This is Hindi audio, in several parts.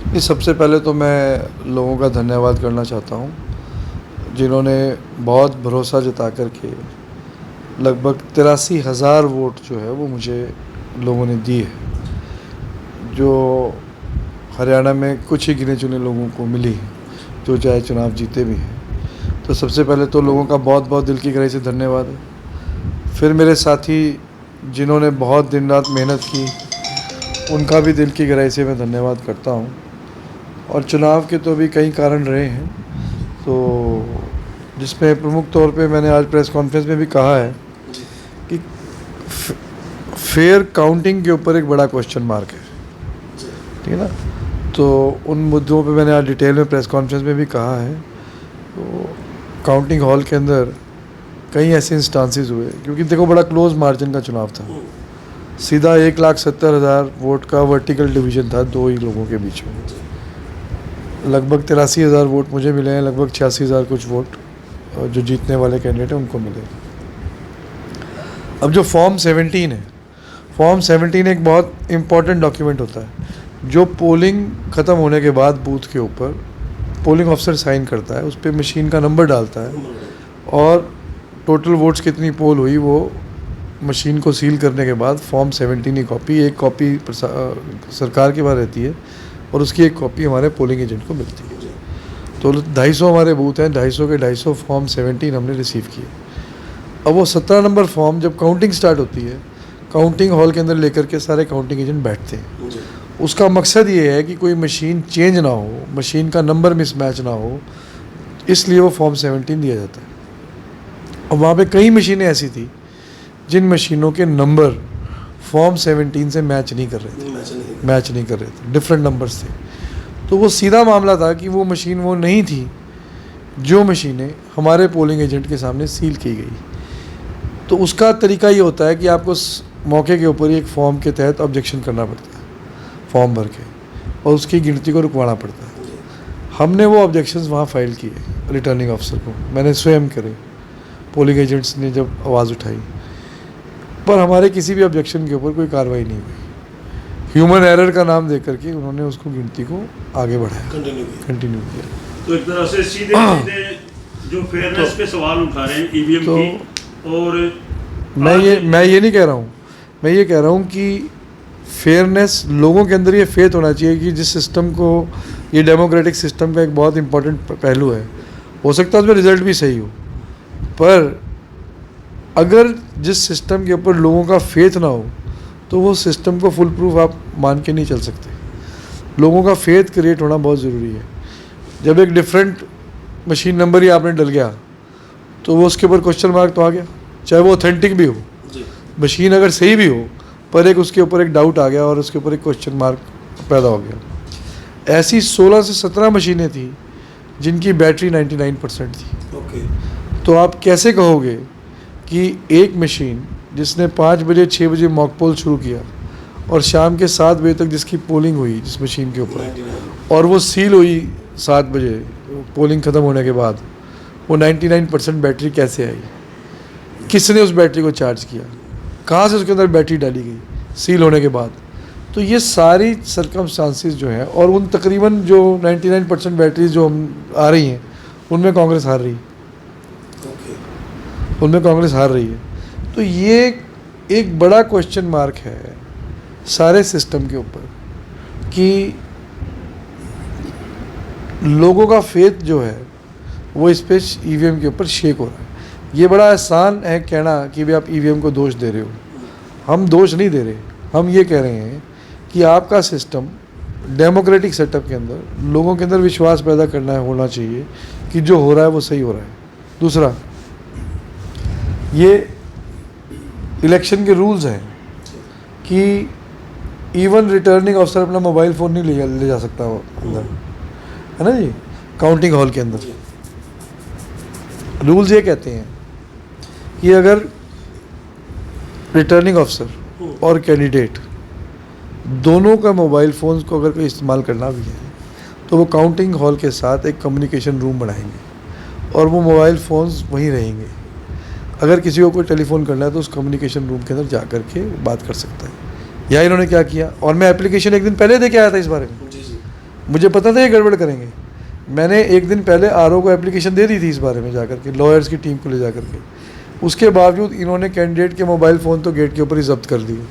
नहीं, सबसे पहले तो मैं लोगों का धन्यवाद करना चाहता हूँ जिन्होंने बहुत भरोसा जता कर के लगभग 83,000 वोट जो है वो मुझे लोगों ने दिए, जो हरियाणा में कुछ ही गिने चुने लोगों को मिली है जो चाहे चुनाव जीते भी हैं। तो सबसे पहले तो लोगों का बहुत बहुत दिल की गहराई से धन्यवाद है। फिर मेरे साथी जिन्होंने बहुत दिन रात मेहनत की, उनका भी दिल की गहराई से मैं धन्यवाद करता हूँ। और चुनाव के तो भी कई कारण रहे हैं, तो जिसमें प्रमुख तौर पे मैंने आज प्रेस कॉन्फ्रेंस में भी कहा है कि फेयर काउंटिंग के ऊपर एक बड़ा क्वेश्चन मार्क है, ठीक है ना। तो उन मुद्दों पे मैंने आज डिटेल में प्रेस कॉन्फ्रेंस में भी कहा है। तो काउंटिंग हॉल के अंदर कई ऐसे इंस्टांसेस हुए, क्योंकि देखो बड़ा क्लोज मार्जिन का चुनाव था, सीधा 1,70,000 वोट का वर्टिकल डिवीज़न था दो ही लोगों के बीच में। लगभग 83,000 वोट मुझे मिले हैं, लगभग 86,000 कुछ वोट जो जीतने वाले कैंडिडेट हैं उनको मिले। अब जो फॉर्म 17 है, फॉर्म 17 एक बहुत इम्पॉर्टेंट डॉक्यूमेंट होता है जो पोलिंग ख़त्म होने के बाद बूथ के ऊपर पोलिंग ऑफिसर साइन करता है, उस पर मशीन का नंबर डालता है और टोटल वोट्स कितनी पोल हुई वो मशीन को सील करने के बाद फॉर्म 17 की कॉपी, एक कॉपी सरकार के पास रहती है और उसकी एक कॉपी हमारे पोलिंग एजेंट को मिलती है। तो 250 हमारे बूथ हैं, 250 के 250 फॉर्म 17 हमने रिसीव किए। अब वो 17 नंबर फॉर्म जब काउंटिंग स्टार्ट होती है, काउंटिंग हॉल के अंदर लेकर के सारे काउंटिंग एजेंट बैठते हैं। उसका मकसद ये है कि कोई मशीन चेंज ना हो, मशीन का नंबर मिसमैच ना हो, इसलिए वो फॉर्म 17 दिया जाता है। और वहाँ पे कई मशीनें ऐसी थी जिन मशीनों के नंबर फॉर्म 17 से मैच नहीं कर रहे थे, डिफरेंट नंबर्स थे। तो वो सीधा मामला था कि वो मशीन वो नहीं थी जो मशीनें हमारे पोलिंग एजेंट के सामने सील की गई। तो उसका तरीका ये होता है कि आपको मौके के ऊपर ही एक फॉर्म के तहत ऑब्जेक्शन करना पड़ता है, फॉर्म भर के, और उसकी गिनती को रुकवाना पड़ता है। हमने वो ऑब्जेक्शंस वहाँ फाइल किए रिटर्निंग ऑफिसर को, मैंने स्वयं करे, पोलिंग एजेंट्स ने जब आवाज़ उठाई, पर हमारे किसी भी ऑब्जेक्शन के ऊपर कोई कार्रवाई नहीं हुई। ह्यूमन एरर का नाम दे करके उन्होंने उसको गिनती को आगे बढ़ाया, कंटिन्यू किया। तो एक तरह से सीधे जो फेयरनेस पे सवाल उठा रहे हैं ईवीएम की, और मैं ये नहीं कह रहा हूँ, मैं ये कह रहा हूँ कि फेयरनेस, लोगों के अंदर ये फेथ होना चाहिए कि जिस सिस्टम को, ये डेमोक्रेटिक सिस्टम का एक बहुत इंपॉर्टेंट पहलू है, हो सकता है उसमें रिजल्ट भी सही हो, पर अगर जिस सिस्टम के ऊपर लोगों का फेथ ना हो तो वो सिस्टम को फुल प्रूफ आप मान के नहीं चल सकते। लोगों का फेथ क्रिएट होना बहुत ज़रूरी है। जब एक डिफरेंट मशीन नंबर ही आपने डल गया तो वो उसके ऊपर क्वेश्चन मार्क तो आ गया, चाहे वो ऑथेंटिक भी हो, मशीन अगर सही भी हो, पर एक उसके ऊपर एक डाउट आ गया और उसके ऊपर एक क्वेश्चन मार्क पैदा हो गया। ऐसी 16 से 17 मशीनें थी जिनकी बैटरी 99% थी। तो आप कैसे कहोगे कि एक मशीन जिसने 5 बजे 6 बजे मॉक पोल शुरू किया और शाम के 7 बजे तक जिसकी पोलिंग हुई जिस मशीन के ऊपर, और वो सील हुई 7 बजे पोलिंग ख़त्म होने के बाद, वो 99% बैटरी कैसे आई? किसने उस बैटरी को चार्ज किया? कहाँ से उसके अंदर बैटरी डाली गई सील होने के बाद? तो ये सारी सर्कमस्टांसेस जो हैं, और उन तकरीबन जो 99% बैटरीज जो आ रही हैं उनमें कांग्रेस हार रही है, उनमें कांग्रेस हार रही है। तो ये एक बड़ा क्वेश्चन मार्क है सारे सिस्टम के ऊपर कि लोगों का फेथ जो है वो इस पे ईवीएम के ऊपर शेक हो रहा है। ये बड़ा आसान है कहना कि भाई आप ईवीएम को दोष दे रहे हो। हम दोष नहीं दे रहे, हम ये कह रहे हैं कि आपका सिस्टम डेमोक्रेटिक सेटअप के अंदर लोगों के अंदर विश्वास पैदा करना होना चाहिए कि जो हो रहा है वो सही हो रहा है। दूसरा, ये इलेक्शन के रूल्स हैं कि इवन रिटर्निंग ऑफिसर अपना मोबाइल फ़ोन नहीं ले जा सकता वो अंदर, है ना जी, काउंटिंग हॉल के अंदर। रूल्स ये कहते हैं कि अगर रिटर्निंग ऑफिसर और कैंडिडेट दोनों का मोबाइल फ़ोन्स को अगर कोई इस्तेमाल करना भी है तो वो काउंटिंग हॉल के साथ एक कम्युनिकेशन रूम बनाएंगे और वो मोबाइल फ़ोन्स वहीं रहेंगे। अगर किसी को कोई टेलीफोन करना है तो उस कम्युनिकेशन रूम के अंदर जा कर के बात कर सकता है। या इन्होंने क्या किया, और मैं एप्लीकेशन एक दिन पहले दे के आया था इस बारे में, मुझे पता था ये गड़बड़ करेंगे। मैंने एक दिन पहले आरओ को एप्लीकेशन दे दी थी इस बारे में जाकर के, लॉयर्स की टीम को ले जा करके। उसके बावजूद इन्होंने कैंडिडेट के मोबाइल फ़ोन तो गेट के ऊपर ही जब्त कर दिए,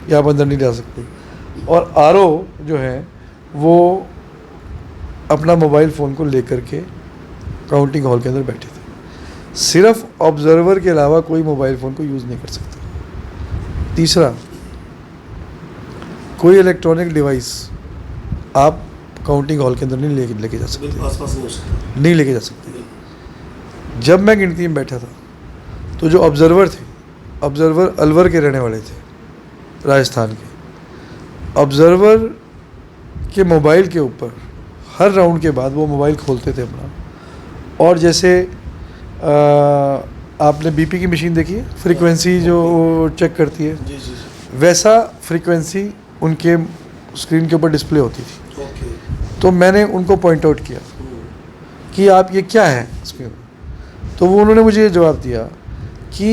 या आप अंदर नहीं जा सकते। और आरओ जो है वो अपना मोबाइल फ़ोन को लेकर के काउंटिंग हॉल के अंदर बैठे थे। सिर्फ ऑब्जर्वर के अलावा कोई मोबाइल फ़ोन को यूज़ नहीं कर सकता। तीसरा, कोई इलेक्ट्रॉनिक डिवाइस आप काउंटिंग हॉल के अंदर नहीं लेके जा सकते, आसपास नहीं हो सकता, नहीं लेके जा सकते। जब मैं गिनती में बैठा था तो जो ऑब्जर्वर थे, ऑब्जर्वर अलवर के रहने वाले थे, राजस्थान के। ऑब्जर्वर के मोबाइल के ऊपर हर राउंड के बाद वो मोबाइल खोलते थे अपना, और जैसे आपने बीपी की मशीन देखी है, फ्रीक्वेंसी जो चेक करती है, जी जी जी, वैसा फ्रीक्वेंसी उनके स्क्रीन के ऊपर डिस्प्ले होती थी। ओके, तो मैंने उनको पॉइंट आउट किया कि आप ये क्या है इसमें। तो वो उन्होंने मुझे ये जवाब दिया कि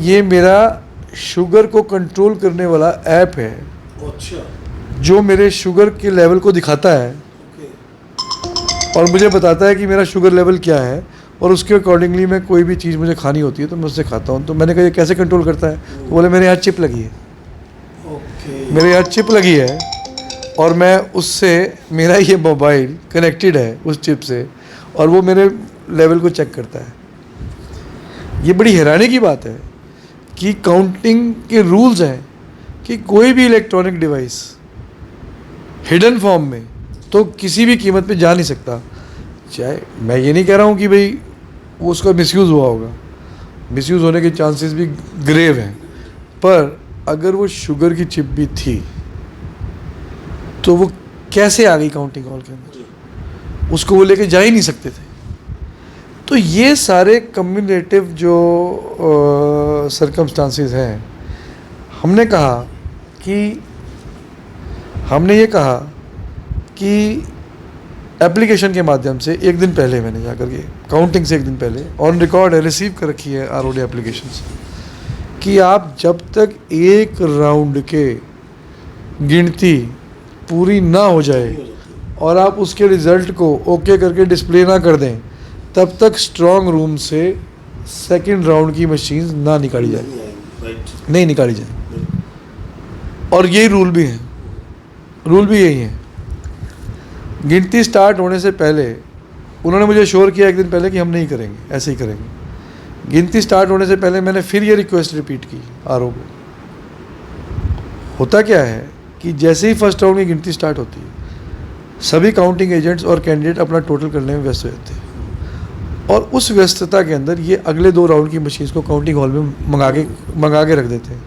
ये मेरा शुगर को कंट्रोल करने वाला ऐप है, अच्छा, जो मेरे शुगर के लेवल को दिखाता है ओके, और मुझे बताता है कि मेरा शुगर लेवल क्या है, और उसके अकॉर्डिंगली मैं कोई भी चीज़ मुझे खानी होती है तो मैं उससे खाता हूँ। तो मैंने कहा ये कैसे कंट्रोल करता है? तो बोले मेरे यहाँ चिप लगी है, ओके, मेरे यहाँ चिप लगी है, और मैं उससे, मेरा ये मोबाइल कनेक्टेड है उस चिप से, और वो मेरे लेवल को चेक करता है। ये बड़ी हैरानी की बात है कि काउंटिंग के रूल्स हैं कि कोई भी इलेक्ट्रॉनिक डिवाइस हिडन फॉर्म में तो किसी भी कीमत पे जा नहीं सकता। चाहे, मैं ये नहीं कह रहा हूँ कि भाई वो उसका मिसयूज़ हुआ होगा, मिसयूज़ होने के चांसेस भी ग्रेव हैं, पर अगर वो शुगर की चिप भी थी तो वो कैसे आ गई काउंटिंग हॉल के अंदर? उसको वो लेके जा ही नहीं सकते थे। तो ये सारे कम्युलेटिव जो सर्कमस्टांसेस हैं, हमने ये कहा कि एप्लीकेशन के माध्यम से एक दिन पहले मैंने जाकर के, काउंटिंग से एक दिन पहले ऑन रिकॉर्ड है, रिसीव कर रखी है आरओडी एप्लीकेशन से, कि आप जब तक एक राउंड के गिनती पूरी ना हो जाए और आप उसके रिज़ल्ट को ओके करके डिस्प्ले ना कर दें, तब तक स्ट्रॉन्ग रूम से सेकंड राउंड की मशीन ना निकाली जाए, राइट, नहीं निकाली जाए। और यही रूल भी है, रूल भी यही है। गिनती स्टार्ट होने से पहले उन्होंने मुझे श्योर किया एक दिन पहले कि हम नहीं करेंगे, ऐसे ही करेंगे। गिनती स्टार्ट होने से पहले मैंने फिर ये रिक्वेस्ट रिपीट की आरओ को। होता क्या है कि जैसे ही फर्स्ट राउंड की गिनती स्टार्ट होती है, सभी काउंटिंग एजेंट्स और कैंडिडेट अपना टोटल करने में व्यस्त हो जाते हैं, और उस व्यस्तता के अंदर ये अगले 2 राउंड की मशीन्स को काउंटिंग हॉल में मंगा के रख देते हैं,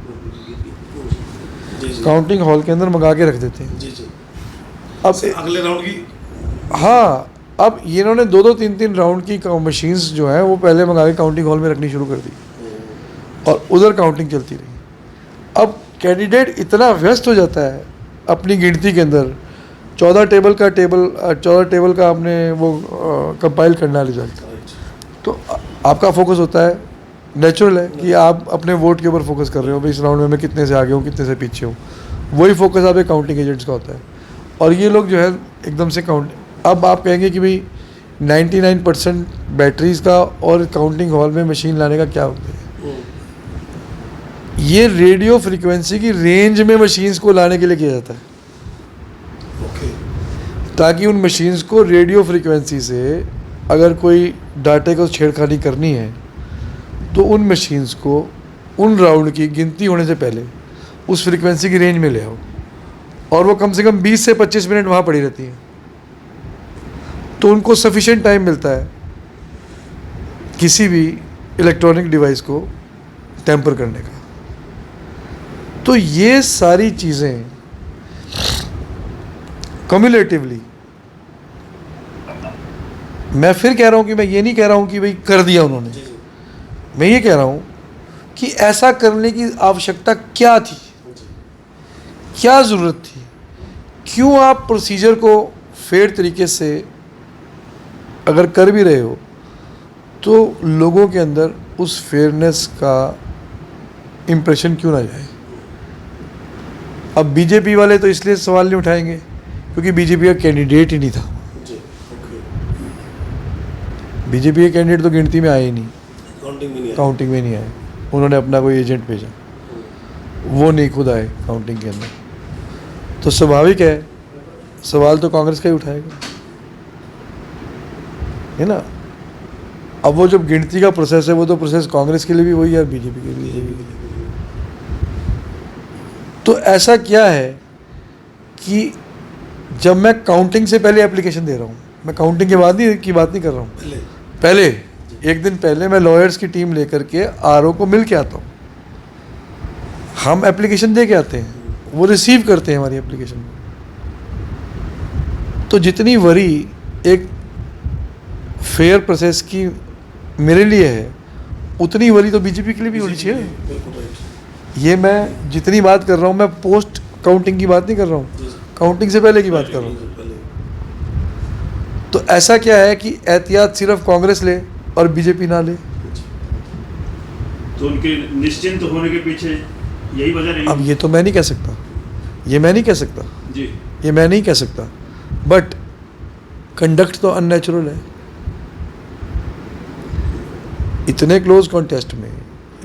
जी जी, काउंटिंग हॉल के अंदर मंगा के रख देते हैं। जी जी, अब अगले राउंड की, हाँ, अब ये इन्होंने 2-2 3-3 राउंड की मशीन्स जो हैं वो पहले मंगा के काउंटिंग हॉल में रखनी शुरू कर दी, और उधर काउंटिंग चलती रही। अब कैंडिडेट इतना व्यस्त हो जाता है अपनी गिनती के अंदर, 14 टेबल का आपने वो कंपाइल करना रिजल्ट, तो आपका फोकस होता है, नेचुरल है कि आप अपने वोट के ऊपर फोकस कर रहे हो, भाई इस राउंड में मैं कितने से आगे हूँ, कितने से पीछे हूँ। वही फोकस आप एक काउंटिंग एजेंट्स का होता है, और ये लोग जो है एकदम से काउंट, अब आप कहेंगे कि भाई 99% बैटरीज का और काउंटिंग हॉल में मशीन लाने का क्या होता है? ये रेडियो फ्रीक्वेंसी की रेंज में मशीन्स को लाने के लिए किया जाता है, ओके, ताकि उन मशीन्स को रेडियो फ्रीक्वेंसी से अगर कोई डाटे को छेड़खानी करनी है तो उन मशीन्स को उन राउंड की गिनती होने से पहले उस फ्रीक्वेंसी की रेंज में ले आओ, और वो कम से कम 20 से 25 मिनट वहाँ पड़ी रहती हैं, तो उनको सफिशिएंट टाइम मिलता है किसी भी इलेक्ट्रॉनिक डिवाइस को टेम्पर करने का। तो ये सारी चीज़ें कम्युलेटिवली, मैं फिर कह रहा हूँ कि मैं ये नहीं कह रहा हूँ कि भाई कर दिया उन्होंने, जी जी, मैं ये कह रहा हूँ कि ऐसा करने की आवश्यकता क्या थी, क्या ज़रूरत थी, क्यों आप प्रोसीजर को फेयर तरीके से अगर कर भी रहे हो तो लोगों के अंदर उस फेयरनेस का इम्प्रेशन क्यों ना जाए। अब बीजेपी वाले तो इसलिए सवाल नहीं उठाएंगे क्योंकि बीजेपी का कैंडिडेट ही नहीं था। जी ओके बीजेपी के कैंडिडेट तो गिनती में आए ही नहीं, काउंटिंग में नहीं आया। काउंटिंग में नहीं आए। उन्होंने अपना कोई एजेंट भेजा, वो नहीं खुद आए काउंटिंग के अंदर। तो स्वाभाविक है सवाल तो कांग्रेस का ही उठाएगा, है ना। अब वो जब गिनती का प्रोसेस है, वो तो प्रोसेस कांग्रेस के लिए भी वही है और बीजेपी के लिए भी। तो ऐसा क्या है कि जब मैं काउंटिंग से पहले एप्लीकेशन दे रहा हूँ, मैं काउंटिंग के बाद की बात नहीं कर रहा हूँ, पहले एक दिन पहले मैं लॉयर्स की टीम लेकर के आरओ को मिल के आता हूँ, हम एप्लीकेशन दे के आते हैं, वो रिसीव करते हैं हमारी एप्लीकेशन को। तो जितनी वरी एक फेयर प्रोसेस की मेरे लिए है, उतनी वरी तो बीजेपी के लिए भी होनी चाहिए। बिल्कुल राइट। ये मैं जितनी बात कर रहा हूँ, मैं पोस्ट काउंटिंग की बात नहीं कर रहा हूँ, काउंटिंग से पहले की बात कर रहा हूँ। पहले तो ऐसा क्या है कि एहतियात सिर्फ कांग्रेस ले और बीजेपी ना ले। तो उनके निश्चिंत होने के पीछे यही वजह रही। अब ये तो मैं नहीं कह सकता, ये मैं नहीं कह सकता, जी ये मैं नहीं कह सकता, बट कंडक्ट तो अननेचुरल है। इतने क्लोज कॉन्टेस्ट में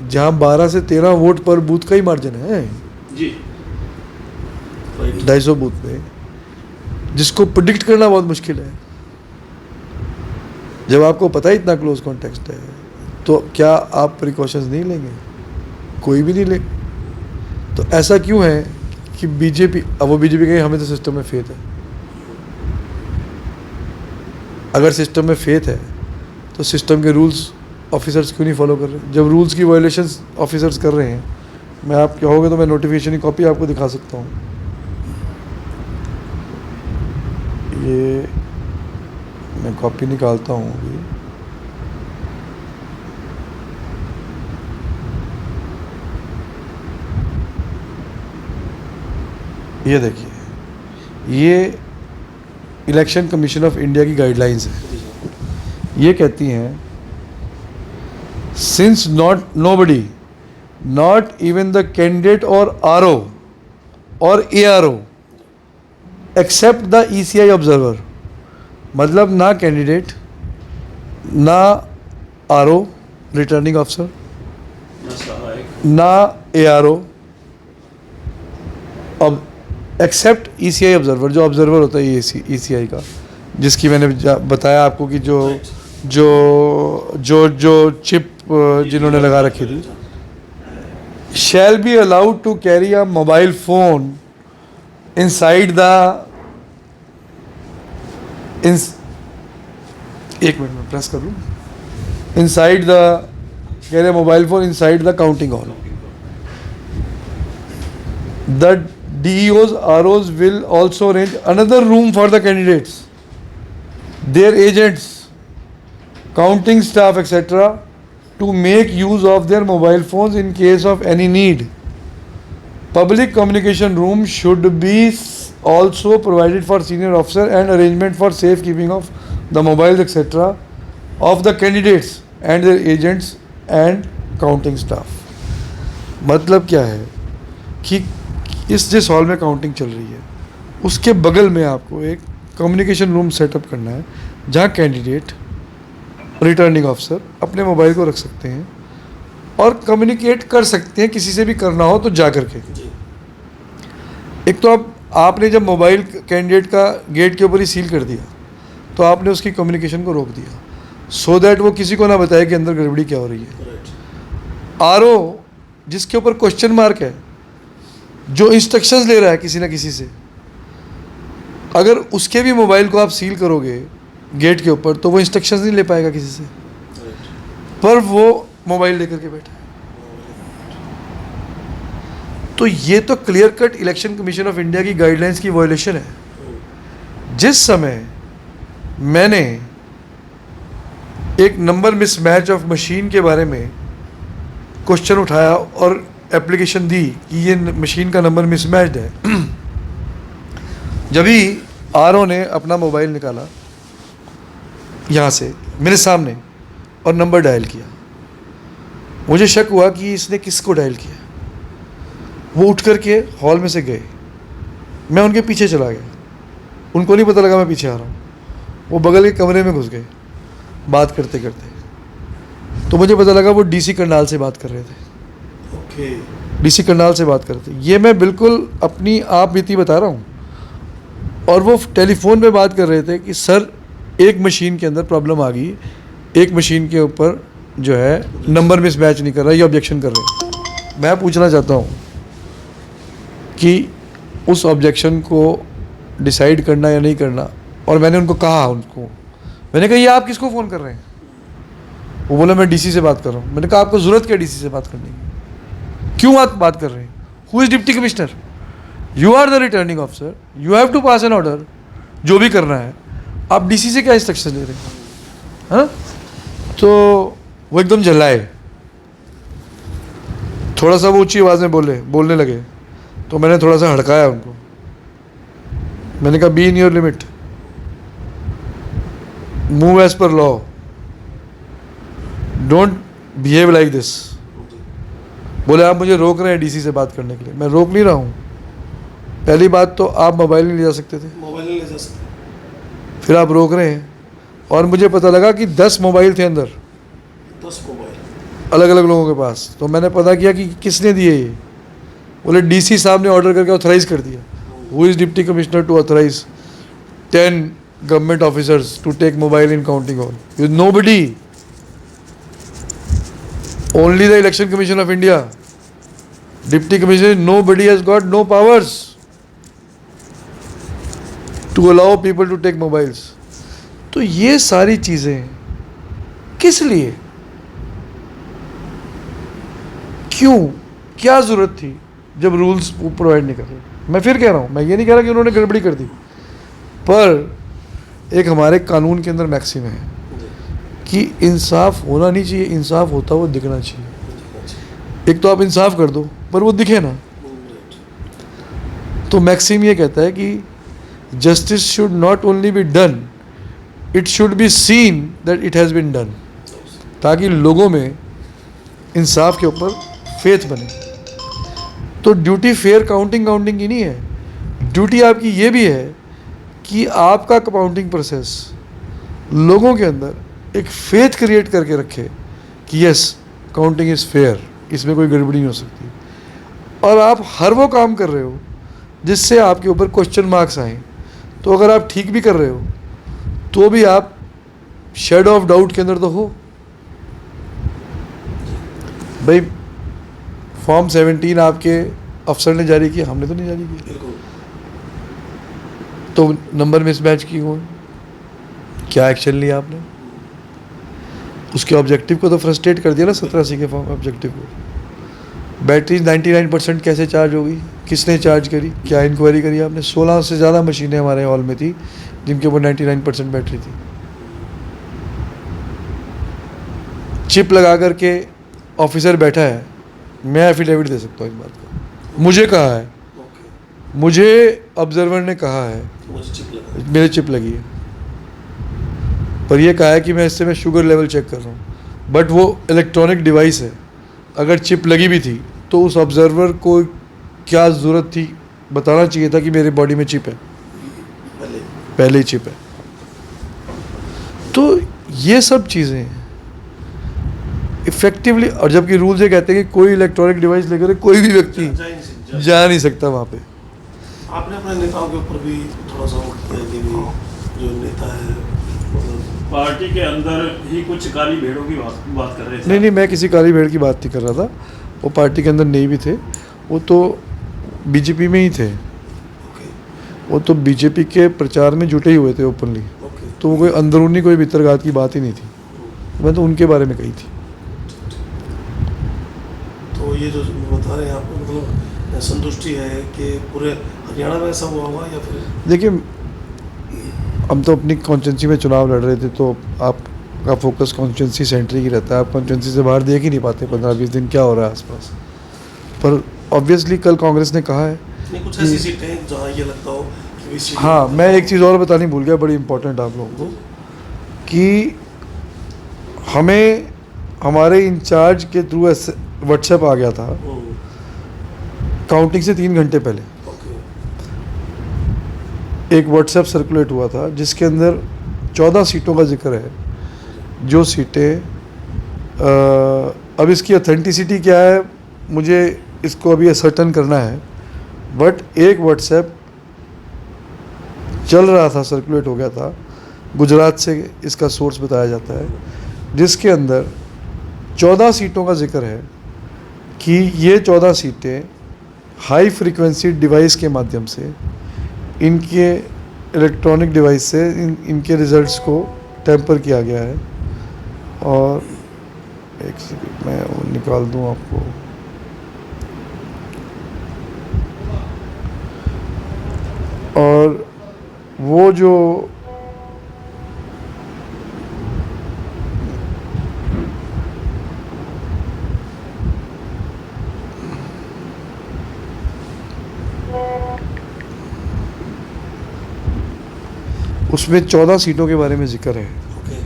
जहां 12 से 13 वोट पर बूथ का ही मार्जिन है, जी राइट। 250 बूथ पे, जिसको प्रिडिक्ट करना बहुत मुश्किल है। जब आपको पता है इतना क्लोज कॉन्टेस्ट है, तो क्या आप प्रिकॉशंस नहीं लेंगे? कोई भी नहीं ले। तो ऐसा क्यों है कि बीजेपी, अब वो बीजेपी कहे हमें तो सिस्टम में फेथ है। अगर सिस्टम में फेथ है तो सिस्टम के रूल्स ऑफिसर्स क्यों नहीं फॉलो कर रहे? जब रूल्स की वायलेशंस ऑफिसर्स कर रहे हैं, मैं आप कहोगे तो मैं नोटिफिकेशन की कॉपी आपको दिखा सकता हूँ। ये मैं कॉपी निकालता हूँ अभी। ये देखिए, ये इलेक्शन कमीशन ऑफ इंडिया की गाइडलाइंस है। ये कहती हैं, since nobody, not even the candidate or RO or ARO except the ECI observer, मतलब ना कैंडिडेट, ना RO रिटर्निंग ऑफिसर, ना ARO, अब एक्सेप्ट ECI ऑब्जर्वर, जो ऑब्जर्वर होता है ECI का, जिसकी मैंने बताया आपको कि जो चिप जिन्होंने लगा रखी थी, shall be allowed to carry a mobile phone inside the एक मिनट में प्रेस कर लूँ, inside the carry mobile phone inside the counting hall. The DEOs, ROs will also arrange another room for the candidates, their agents, counting staff, etc., to make use of their mobile phones in case of any need. Public communication room should be also provided for senior officer and arrangement for safekeeping of the mobiles, etc., of the candidates and their agents and counting staff. मतलब क्या है कि जिस हॉल में काउंटिंग चल रही है, उसके बगल में आपको एक कम्युनिकेशन रूम सेटअप करना है, जहाँ कैंडिडेट, रिटर्निंग ऑफिसर अपने मोबाइल को रख सकते हैं और कम्युनिकेट कर सकते हैं, किसी से भी करना हो तो जा करके। एक तो आपने जब मोबाइल कैंडिडेट का गेट के ऊपर ही सील कर दिया, तो आपने उसकी कम्युनिकेशन को रोक दिया, सो दैट वो किसी को ना बताए कि अंदर गड़बड़ी क्या हो रही है। RO जिसके ऊपर क्वेश्चन मार्क है, जो इंस्ट्रक्शंस ले रहा है किसी ना किसी से, अगर उसके भी मोबाइल को आप सील करोगे गेट के ऊपर, तो वो इंस्ट्रक्शंस नहीं ले पाएगा किसी से, पर वो मोबाइल लेकर के बैठा है। तो ये तो clear cut election Commission of India की गाइडलाइंस की वायलेशन है। जिस समय मैंने एक नंबर मिसमैच ऑफ मशीन के बारे में क्वेश्चन उठाया और एप्लीकेशन दी कि ये मशीन का नंबर मिसमैच्ड है, जब ही RO ने अपना मोबाइल निकाला यहाँ से मेरे सामने और नंबर डायल किया, मुझे शक हुआ कि इसने किसको डायल किया। वो उठ कर के हॉल में से गए, मैं उनके पीछे चला गया, उनको नहीं पता लगा मैं पीछे आ रहा हूँ, वो बगल के कमरे में घुस गए बात करते करते। तो मुझे पता लगा वो डीसी करनाल से बात कर रहे थे, ओके, डीसी करनाल से बात करते। ये मैं बिल्कुल अपनी आप बीती बता रहा हूँ। और वो टेलीफोन पे बात कर रहे थे कि सर एक मशीन के अंदर प्रॉब्लम आ गई, एक मशीन के ऊपर जो है नंबर मिसमैच नहीं कर रहा, ये ऑब्जेक्शन कर रहे हैं। मैं पूछना चाहता हूँ कि उस ऑब्जेक्शन को डिसाइड करना या नहीं करना, और मैंने उनको कहा, मैंने कहा ये आप किसको फ़ोन कर रहे हैं? वो बोला मैं डीसी से बात कर रहा हूँ। मैंने कहा आपको ज़रूरत क्या डीसी से बात करने की, क्यों आप बात कर रहे हैं? Who is deputy commissioner? You are the returning officer, you have to pass an order, जो भी करना है। आप डीसी से क्या इंस्ट्रक्शन ले रहे हैं? हाँ, तो वो एकदम जलाए, थोड़ा सा वो ऊंची आवाज़ में बोलने लगे। तो मैंने थोड़ा सा हड़काया उनको, मैंने कहा be in your limit, move as per law, don't behave like this. बोले आप मुझे रोक रहे हैं डीसी से बात करने के लिए। मैं रोक नहीं रहा हूँ। पहली बात तो आप मोबाइल नहीं ले जा सकते थे, मोबाइल नहीं ले जा सकते, फिर आप रोक रहे हैं। और मुझे पता लगा कि 10 मोबाइल थे अंदर, 10 मोबाइल अलग अलग लोगों के पास। तो मैंने पता किया कि किसने दिए ये। बोले डीसी साहब ने ऑर्डर करके ऑथराइज कर दिया। Who is deputy commissioner to authorise 10 government officers to take mobile in counting hall? With nobody, only the Election Commission of India. Deputy commissioner, nobody has got no powers to allow people to take mobiles. तो ये सारी चीज़ें किस लिए, क्यों, क्या ज़रूरत थी जब रूल्स प्रोवाइड नहीं कर रहे? मैं फिर कह रहा हूँ, मैं ये नहीं कह रहा कि उन्होंने गड़बड़ी कर दी, पर एक हमारे कानून के अंदर मैक्सिम है कि इंसाफ होना नहीं चाहिए, इंसाफ होता हुआ दिखना चाहिए। एक तो आप इंसाफ कर दो पर वो दिखे ना। तो मैक्सिम ये कहता है कि justice should not only be done, it should be seen that it has been done, ताकि लोगों में इंसाफ के ऊपर फेथ बने। तो ड्यूटी फेयर काउंटिंग की नहीं है, ड्यूटी आपकी ये भी है कि आपका काउंटिंग प्रोसेस लोगों के अंदर एक फेथ क्रिएट करके रखे कि यस काउंटिंग इज़ फेयर, इसमें कोई गड़बड़ी नहीं हो सकती। और आप हर वो काम कर रहे हो जिससे आपके ऊपर क्वेश्चन मार्क्स आए। तो अगर आप ठीक भी कर रहे हो तो भी आप शेडो ऑफ डाउट के अंदर तो हो। भाई फॉर्म 17 आपके अफसर ने जारी किया, हमने तो नहीं जारी किया, बिल्कुल। तो नंबर मिसमैच की हुआ, क्या एक्शन लिया आपने? उसके ऑब्जेक्टिव को तो फ्रस्ट्रेट कर दिया ना, 87 के फॉर्म ऑब्जेक्टिव को। बैटरी 99% कैसे चार्ज होगी, किसने चार्ज करी, क्या इंक्वायरी करी आपने? 16 से ज़्यादा मशीनें हमारे हॉल में थी जिनके ऊपर 99% बैटरी थी। चिप लगा करके ऑफिसर बैठा है, मैं एफिडेविट दे सकता हूँ इस बात का। मुझे कहा है, ओके, मुझे ऑब्जर्वर ने कहा है, मुझे चिप लगा, मेरे चिप लगी है, पर यह कहा है कि मैं इससे मैं शुगर लेवल चेक कर रहा हूँ। बट वो इलेक्ट्रॉनिक डिवाइस है, अगर चिप लगी भी थी तो उस ऑब्जर्वर को क्या ज़रूरत थी बताना चाहिए था कि मेरे बॉडी में चिप है, पहले ही चिप है। तो ये सब चीज़ें इफेक्टिवली, और जबकि रूल्स ये कहते हैं कि कोई इलेक्ट्रॉनिक डिवाइस लेकर कोई भी व्यक्ति जा नहीं सकता वहाँ पे। आपने अपने नेताओं के ऊपर भी थोड़ा सा वक्त किया कि भी जो नेता है मतलब पार्टी के अंदर ही कुछ काली भेड़ों की बात कर रहे थे। नहीं, मैं किसी काली भेड़ की बात नहीं कर रहा था। वो पार्टी के अंदर नहीं भी थे, वो तो बीजेपी में ही थे। ओके, वो तो बीजेपी के प्रचार में जुटे ही हुए थे ओपनली। ओके, तो वो कोई अंदरूनी कोई भीतरघात की बात ही नहीं थी, मैं तो उनके बारे में कही थी। तो ये जो बता रहे हैं आपको मतलब संतुष्टि है कि पूरे हरियाणा में ऐसा हुआ होगा या फिर? देखिए, हम तो अपनी कॉन्स्टिट्यूंसी में चुनाव लड़ रहे थे, तो आपका फोकस कॉन्स्टिट्यूंसी सेंट्रिक ही रहता है। आप कॉन्स्टिट्यूंसी से बाहर देख ही नहीं पाते 15-20 दिन क्या हो रहा है आसपास। पर ऑब्वियसली कल कांग्रेस ने कहा है, नहीं कुछ ऐसी सीटें हैं जहाँ ये लगता हो कि भी सीटें- हाँ, मैं एक चीज़ और बतानी भूल गया, बड़ी इंपॉर्टेंट आप लोगों को, कि हमें हमारे इंचार्ज के थ्रू व्हाट्सएप आ गया था काउंटिंग से 3 घंटे पहले ओके, एक व्हाट्सएप सर्कुलेट हुआ था जिसके अंदर 14 सीटों का जिक्र है, जो सीटें अब इसकी ऑथेंटिसिटी क्या है मुझे इसको अभी असर्टन करना है, बट एक व्हाट्सएप चल रहा था, सर्कुलेट हो गया था, गुजरात से इसका सोर्स बताया जाता है, जिसके अंदर 14 सीटों का जिक्र है कि ये 14 सीटें हाई फ्रीक्वेंसी डिवाइस के माध्यम से इनके इलेक्ट्रॉनिक डिवाइस से इनके रिज़ल्ट्स को टेम्पर किया गया है। और एक सेकंड मैं वो निकाल दूं आपको, और वो जो उसमें 14 सीटों के बारे में जिक्र है, ओके,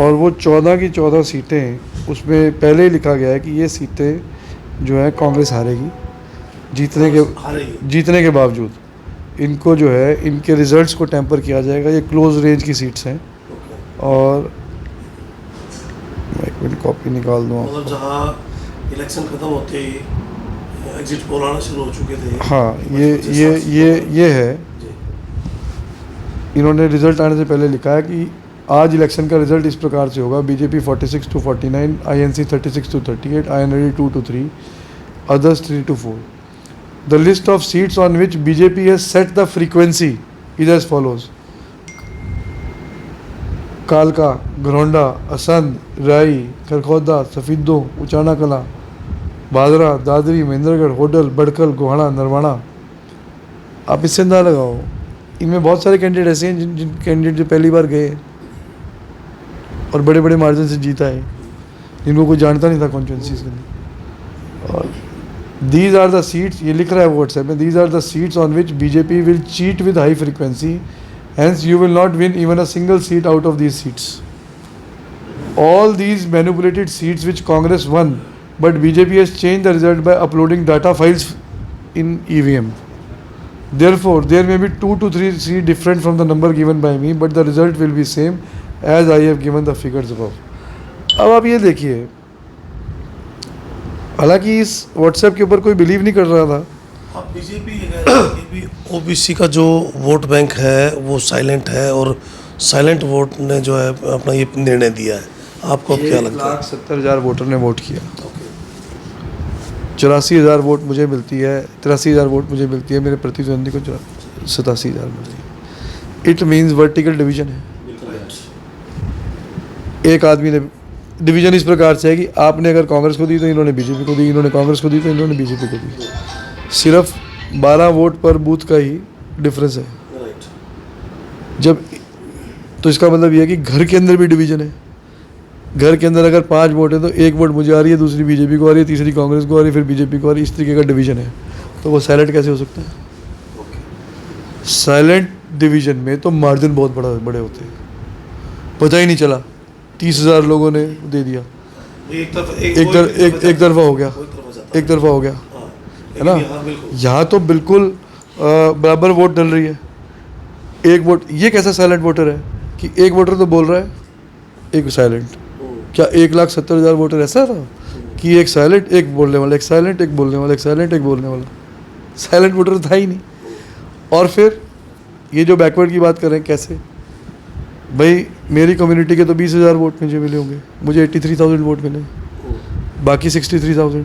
और वो 14 की 14 सीटें उसमें पहले ही लिखा गया है कि ये सीटें जो है कांग्रेस हारेगी, हारेगी। जीतने के बावजूद इनको जो है इनके रिजल्ट्स को टेम्पर किया जाएगा। ये क्लोज रेंज की सीट्स हैं। ओके। और मैं एक मिनट कॉपी निकाल दूँ मतलब जहाँ इलेक्शन खत्म होते ही एग्जिट पोल आना शुरू हो चुके थे। हाँ, ये है। जी। इन्होंने रिजल्ट आने से पहले लिखा है कि आज इलेक्शन का रिजल्ट इस प्रकार से होगा: BJP 46 to 49, INC 36 to 38, INLD 2 to 3, others 3 to 4. The list of seats on which BJP has set the frequency is as follows: कालका, घरौंडा, असंध, राई, खरखौदा, सफीदों, उचाना कला, भादरा, दादरी, महेंद्रगढ़, होडल, बड़कल, गोहाना, नरवाना। आप इससे अंदाजा लगाओ, इनमें बहुत सारे कैंडिडेट ऐसे हैं जिन कैंडिडेट जो पहली बार गए और बड़े बड़े मार्जिन से जीता है, जिनको कोई जानता नहीं था कॉन्स्टिट्यूंसीज के लिए। और दीज आर द सीट्स, ये लिख रहा है व्हाट्सएप में, these are the seats on which BJP will cheat with high frequency, hence you will not win even a single seat out of these seats. All these manipulated seats which Congress won, but BJP has changed the result by uploading data files in EVM. Therefore, there may be 2 to 3 seats different from the number given by me, but the result will be same as I have given the figures above. अब आप ये देखिए, हालांकि इस व्हाट्सएप के ऊपर कोई बिलीव नहीं कर रहा था। अब बीजेपी ओबीसी का जो वोट बैंक है वो साइलेंट है, और साइलेंट वोट ने जो है अपना ये निर्णय दिया है। आपको अब क्या लगता है? 1,70,000 वोटर ने वोट किया। ओके। 84,000 वोट मुझे मिलती है, 83,000 वोट मुझे मिलती है, मेरे प्रतिद्वंदी को 87,000 मिलती है। इट मीन्स वर्टिकल डिवीजन है। एक आदमी ने डिवीजन इस प्रकार से है कि आपने अगर कांग्रेस को दी तो इन्होंने बीजेपी को दी, इन्होंने कांग्रेस को दी तो इन्होंने बीजेपी को दी। सिर्फ 12 वोट पर बूथ का ही डिफरेंस है। जब तो इसका मतलब ये है कि घर के अंदर भी डिवीजन है। घर के अंदर अगर 5 वोट है तो एक वोट मुझे आ रही है, दूसरी बीजेपी को आ रही है, तीसरी कांग्रेस को आ रही है, फिर बीजेपी को आ रही है। इस तरीके का डिवीजन है, तो वो साइलेंट कैसे हो सकता है? साइलेंट डिवीजन में तो मार्जिन बहुत बड़े होते हैं, पता ही नहीं चला। 30,000 लोगों ने दे दिया, एक तरफा हो गया, एक तरफा हो गया, है ना। यहाँ तो बिल्कुल बराबर वोट डल रही है। एक वोट, ये कैसा साइलेंट वोटर है कि एक वोटर तो बोल रहा है, एक साइलेंट। क्या 1,70,000 वोटर ऐसा था कि एक साइलेंट, एक बोलने वाला, एक साइलेंट, एक बोलने वाला, एक साइलेंट, एक बोलने वाला? साइलेंट वोटर था ही नहीं। और फिर ये जो बैकवर्ड की बात कर रहे हैं, कैसे भाई? मेरी कम्युनिटी के तो 20,000 वोट मुझे मिले होंगे, मुझे 83,000 वोट मिले, बाकी 63,000।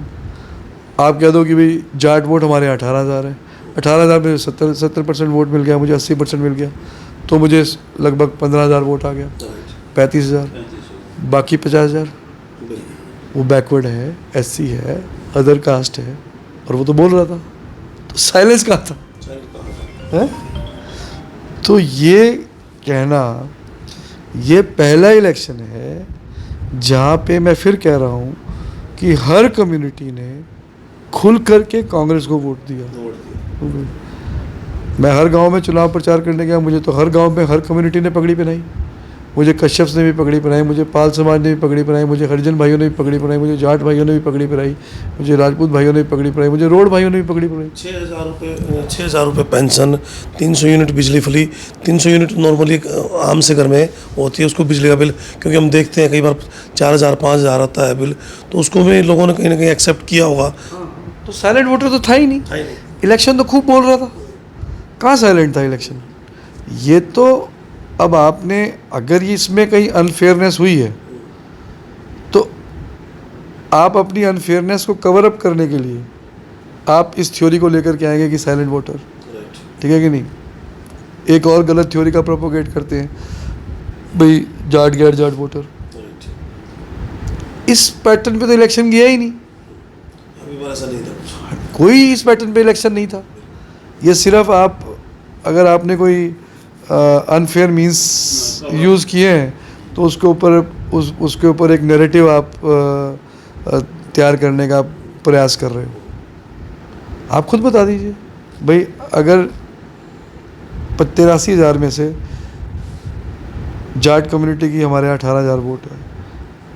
आप कह दो कि भाई जाट वोट हमारे 18,000 है, 18,000 में 70% वोट मिल गया, मुझे 80% मिल गया, तो मुझे लगभग 15,000 वोट आ गया, 35,000, बाकी 50,000 वो बैकवर्ड है, SC है, अदर कास्ट है, और वो तो बोल रहा था। तो साइलेंस कहाँ था? है? तो ये कहना, ये पहला इलेक्शन है जहाँ पे मैं फिर कह रहा हूँ कि हर कम्युनिटी ने खुल करके कांग्रेस को वोट दिया। मैं हर गांव में चुनाव प्रचार करने गया, मुझे तो हर गांव में हर कम्युनिटी ने पगड़ी पहनाई। मुझे कश्यप्स ने भी पगड़ी पहनाई, मुझे पाल समाज ने भी पगड़ी पहनाई, मुझे हरिजन भाइयों ने भी पगड़ी पहनाई, मुझे जाट भाइयों ने भी पगड़ी पहनाई, मुझे राजपूत भाइयों ने भी पगड़ी पहनाई, मुझे रोड भाइयों ने भी पगड़ी पहनाई। 6,000 रुपये पेंशन, 300 यूनिट बिजली फ्री। 300 यूनिट नॉर्मली आम से घर में होती है, उसको बिजली का बिल, क्योंकि हम देखते हैं कई बार 4,000 5,000 आता है बिल, तो उसको भी लोगों ने कहीं ना कहीं एक्सेप्ट किया होगा। तो साइलेंट वोटर तो था ही नहीं। इलेक्शन तो खूब बोल रहा था, कहाँ साइलेंट था इलेक्शन? ये तो अब आपने, अगर ये इसमें कहीं अनफेयरनेस हुई है तो आप अपनी अनफेयरनेस को कवर अप करने के लिए आप इस थ्योरी को लेकर के आएंगे कि साइलेंट वोटर, ठीक है कि नहीं? एक और गलत थ्योरी का प्रोपोगेट करते हैं, भाई जाट गैर जाट वोटर। इस पैटर्न पे तो इलेक्शन गया ही नहीं, अभी बार ऐसा नहीं था, कोई इस पैटर्न पे इलेक्शन नहीं था। ये सिर्फ आप, अगर आपने कोई अनफेयर मींस यूज़ किए हैं तो उसके ऊपर उसके ऊपर एक नैरेटिव आप तैयार करने का प्रयास कर रहे हो। आप खुद बता दीजिए भाई, अगर 83,000 में से जाट कम्युनिटी की हमारे यहाँ 18,000 वोट है,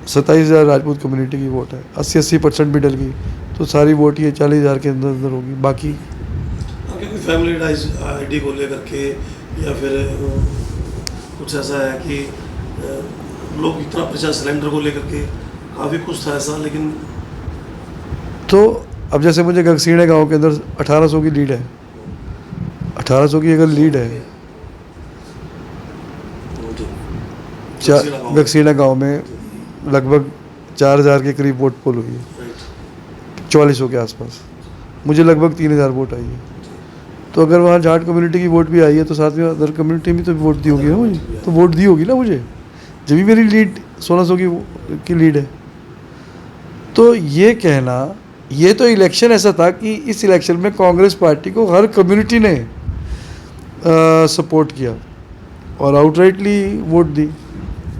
27,000 राजपूत कम्युनिटी की वोट है, 80% भी डल गई तो सारी वोट ये 40,000 के अंदर अंदर होगी। बाकी क्योंकि फैमिली आईडी को लेकर के या फिर कुछ ऐसा है कि लोग इतना परेशान सिलेंडर को लेकर के, काफ़ी कुछ था ऐसा। लेकिन तो अब जैसे मुझे गगसीना गांव के अंदर 1800 की लीड है, 1800 की अगर लीड है, गगसीना गांव में लगभग 4,000 के करीब वोट पोल हुई है, 4400 के आसपास, मुझे लगभग 3,000 वोट आई है। तो अगर वहाँ जाट कम्युनिटी की वोट भी आई है तो साथ में अदर कम्युनिटी में तो वोट दी होगी ना मुझे, तो वोट दी होगी ना मुझे, जब भी मेरी लीड 1600 की लीड है। तो ये कहना, ये तो इलेक्शन ऐसा था कि इस इलेक्शन में कांग्रेस पार्टी को हर कम्युनिटी ने सपोर्ट किया और आउटराइटली वोट दी।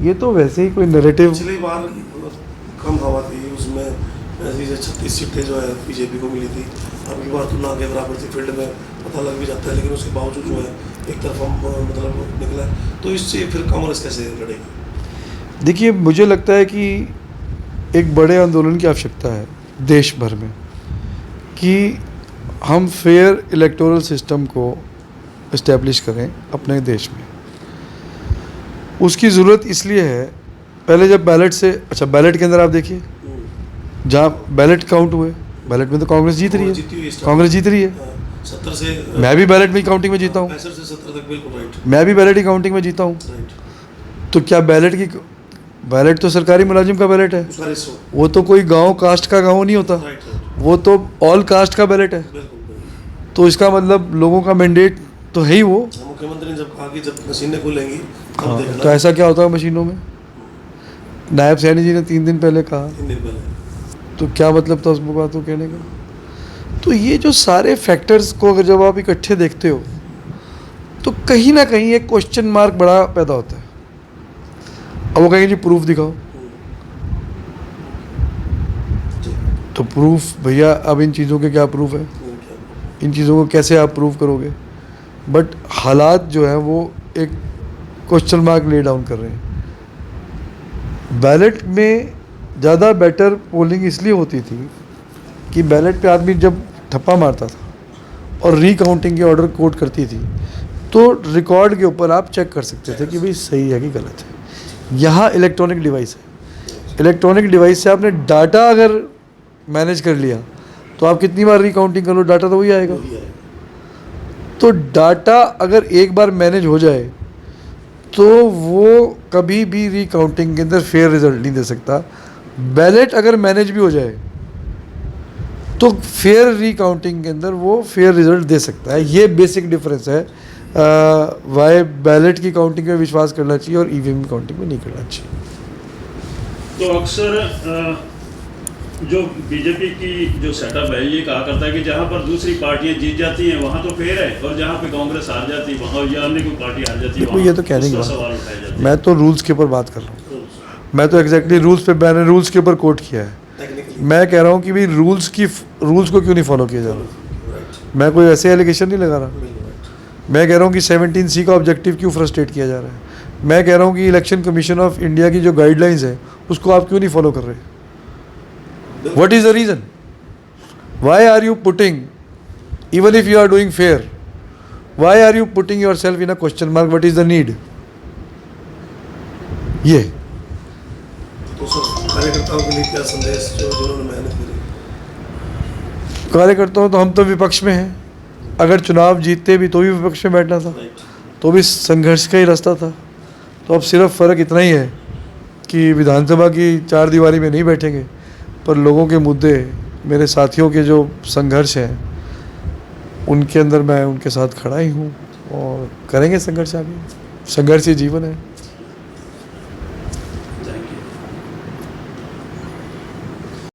ये तो वैसे ही कोई नैरेटिव। पिछली बार कम हवा थी, उसमें ऐसी 36 सीटें जो है बीजेपी को मिली थी। अब की बार तो ना के बराबर थी, फील्ड में पता लग भी जाता है, लेकिन उसके बावजूद जो है एक तरफा मतलब निकला है। तो इससे फिर कांग्रेस कैसे लड़ेगी? देखिए, मुझे लगता है कि एक बड़े आंदोलन की आवश्यकता है देश भर में कि हम फेयर इलेक्टोरल सिस्टम को इस्टेब्लिश करें अपने देश में। उसकी ज़रूरत इसलिए है, पहले जब बैलेट से, अच्छा बैलेट के अंदर आप देखिए, जहाँ बैलेट काउंट हुए, बैलेट में तो कांग्रेस जीत रही है, कांग्रेस जीत रही है। 70 से मैं भी बैलेट में काउंटिंग में जीता हूँ, 65 से 70 तक, बिल्कुल राइट। मैं भी बैलेट ही काउंटिंग में जीता हूँ। तो क्या बैलेट तो सरकारी मुलाजिम का बैलेट है, वो तो कोई गांव कास्ट का गांव नहीं होता, वो तो ऑल कास्ट का बैलेट है। तो इसका मतलब लोगों का मैंडेट तो है ही वो। मुख्यमंत्री ने जब कहा कि जब मशीनें खुलेंगी हाँ, तो ऐसा क्या होता है मशीनों में? नायब सैनी जी ने 3 दिन पहले कहा, 3 दिन पहले, तो क्या मतलब था उस बात को कहने का? तो ये जो सारे फैक्टर्स को अगर जब आप इकट्ठे देखते हो तो कहीं ना कहीं एक क्वेश्चन मार्क बड़ा पैदा होता है। अब वो कहेंगे जी प्रूफ दिखाओ, तो प्रूफ भैया, अब इन चीज़ों के क्या प्रूफ है? इन चीज़ों को कैसे आप प्रूव करोगे? बट हालात जो है वो एक क्वेश्चन मार्क ले डाउन कर रहे हैं। बैलेट में ज़्यादा बेटर पोलिंग इसलिए होती थी कि बैलेट पे आदमी जब ठप्पा मारता था और रीकाउंटिंग के ऑर्डर कोट करती थी तो रिकॉर्ड के ऊपर आप चेक कर सकते थे कि भाई सही है कि गलत है। यहाँ इलेक्ट्रॉनिक डिवाइस है, इलेक्ट्रॉनिक डिवाइस से आपने डाटा अगर मैनेज कर लिया तो आप कितनी बार रीकाउंटिंग कर लो, डाटा तो वही आएगा। तो डाटा अगर एक बार मैनेज हो जाए तो वो कभी भी रीकाउंटिंग के अंदर फेयर रिजल्ट नहीं दे सकता। बैलेट अगर मैनेज भी हो जाए तो फेयर रीकाउंटिंग के अंदर वो फेयर रिजल्ट दे सकता है। ये बेसिक डिफरेंस है वाई बैलेट की काउंटिंग में विश्वास करना चाहिए और ईवीएम की काउंटिंग में नहीं करना चाहिए। तो अक्सर जो बीजेपी की जो सेटअप है ये कहा करता है कि जहाँ पर दूसरी पार्टियां जीत जाती हैं वहाँ तो फेयर है, और जहाँ पे कांग्रेस हार जाती है वहाँ या अन्य कोई पार्टी हार जाती है, ये तो कहने की सवाल उठाया जाता है। मैं तो रूल्स के ऊपर बात कर रहा हूँ, मैं तो एग्जैक्टली रूल्स पे, मैंने रूल्स के ऊपर कोट किया है। मैं कह रहा हूँ कि भाई रूल्स को क्यों नहीं फॉलो किया जा रहा। मैं कोई ऐसे एलिगेशन नहीं लगा रहा। मैं कह रहा हूँ कि 17C का ऑब्जेक्टिव क्यों फ्रस्ट्रेट किया जा रहा है। मैं कह रहा हूँ कि इलेक्शन कमीशन ऑफ इंडिया की जो गाइडलाइंस है उसको आप क्यों नहीं फॉलो कर रहे? What is the reason? Why are you putting, even if you are doing fair, why are you putting yourself in a question mark? What is the need? ये तो सर कार्यकर्ताओं के लिए क्या संदेश जो जिन्होंने मेहनत करी? कार्यकर्ताओं तो हम तो विपक्ष में हैं, अगर चुनाव जीतते भी तो भी विपक्ष में बैठना था, तो भी संघर्ष का ही रास्ता था। तो अब सिर्फ फ़र्क इतना ही है कि विधानसभा की चार दीवारी में नहीं बैठेंगे, पर लोगों के मुद्दे, मेरे साथियों के जो संघर्ष हैं उनके अंदर मैं उनके साथ खड़ा ही हूँ और करेंगे संघर्ष आगे। संघर्ष ही जीवन है।